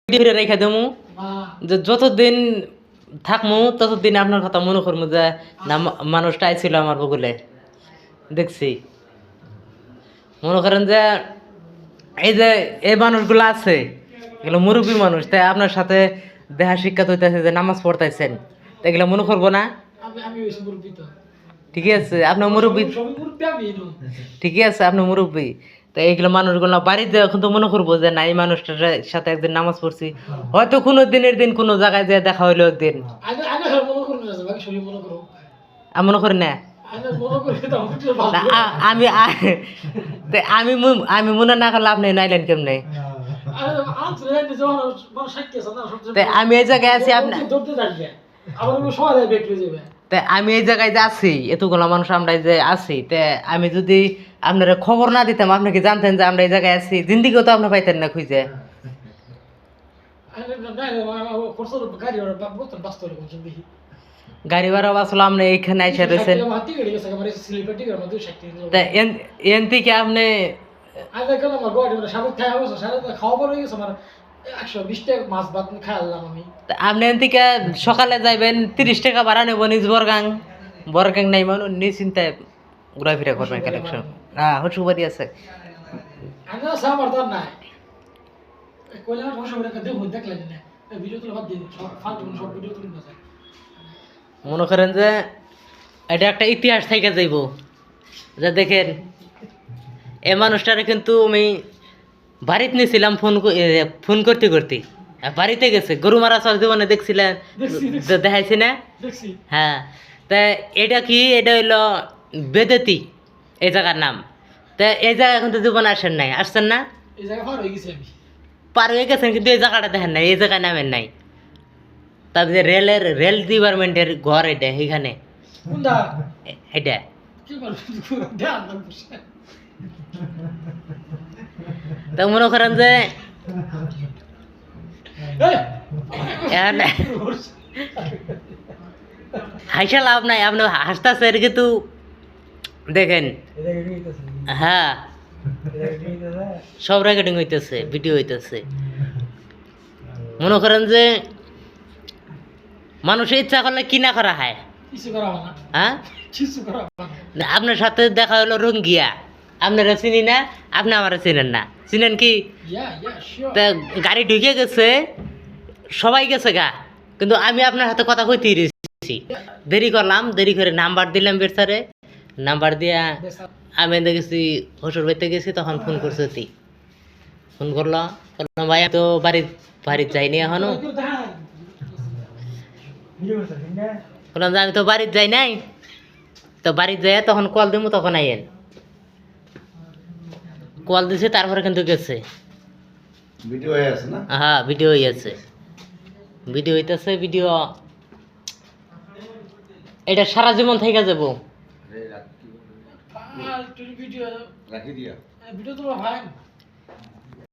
video রেখে দেবো যে যতদিন থাকমু ততদিন আপনার কথা মনে করবো যে না মানুষটা আইছিল আমার বগুলে দেখছি মনে করেন যে এই যে এই মানুষগুলো আছে এগুলো মুরব্বী মানুষ তাই আপনার সাথে দেহা শিক্ষা হইতেছে যে নামাজ পড়তেছেন তো এগুলো মনে করবো না ঠিকই আছে আপনার মুরব্বী ঠিকই আছে আপনার মুরব্বী তো এইগুলো মানুষগুলো বাড়িতে এখন তো মনে করবো যে না এই মানুষটার সাথে একদিন নামাজ পড়ছি হয়তো কোনো দিনের দিন কোনো জায়গায় যে দেখা হইলো একদিন আমি মনে করি না আমি আমি আমি মনে না করলে আপনি নাইলেন কেমনে আমি এই জায়গায় আছি আপনার আমি এই জায়গায় যে আছি এতগুলো মানুষ আমরা যে আছি তে আমি যদি আপনার খবর না দিতাম আপনি কি জানতেন যে আমরা এই জায়গায় আছি জিন্দিগিও তো আপনি পাইতেন না খুঁজে গাড়ি ভাড়া বাসলো আপনি এইখানে আইসা রয়েছেন এন থেকে আপনি আপনি এন থেকে সকালে যাইবেন 30 টাকা ভাড়া নেব নিজ বরগাং নাই মানুষ নিশ্চিন্তায় ঘোরাফেরা করবেন কালেকশন হ্যাঁ হসুবাড়ি আছে মনে করেন যে এটা একটা ইতিহাস থেকে যাইব যে দেখেন এই মানুষটারে কিন্তু আমি বাড়িতে নিয়েছিলাম ফোন করতে করতে বাড়িতে গেছে গরু মারা সব জীবনে দেখছিলেন দেখাইছি না হ্যাঁ তা এটা কি এটা হইলো বেদেতি এই জায়গার নাম তা এই জায়গা এখন তো জীবনে আসেন নাই আসছেন না পার হয়ে গেছেন কিন্তু এই জায়গাটা দেখেন নাই এই জায়গায় নামেন নাই তারপরে রেল ডিপার্টমেন্টের ঘর এটা এখানে এটা তা মনে করেন যে হাসা লাভ নাই আপনি হাসতেছে কিন্তু দেখেন হ্যাঁ সব রেকর্ডিং হইতেছে ভিডিও হইতেছে মনে করেন যে মানুষের ইচ্ছা করলে কি না করা হয় হ্যাঁ আপনার সাথে দেখা হলো রঙ্গিয়া আপনারা চিনি না আপনি আমার চিনেন না চিনেন কি তা গাড়ি ঢুকে গেছে সবাই গেছে গা কিন্তু আমি আপনার হাতে কথা কইতেই রয়েছি দেরি করলাম দেরি করে নাম্বার দিলাম বেচারে নাম্বার দিয়া আমি দেখেছি হসুর বাড়িতে গেছি তখন ফোন করছে ফোন করলো ভাই তো বাড়িতে যাইনি এখনো বললাম যে আমি তো বাড়িতে যাই নাই তো বাড়িতে যাই তখন কল দিব তখন আইয়েন কল দিছে তারপরে কিন্তু গেছে ভিডিও হয়ে আছে না হ্যাঁ ভিডিও হইছে ভিডিও হইতেছে ভিডিও এটা সারা জীবন থেকে যাব রাখি দিয়া ভিডিও তো ভাই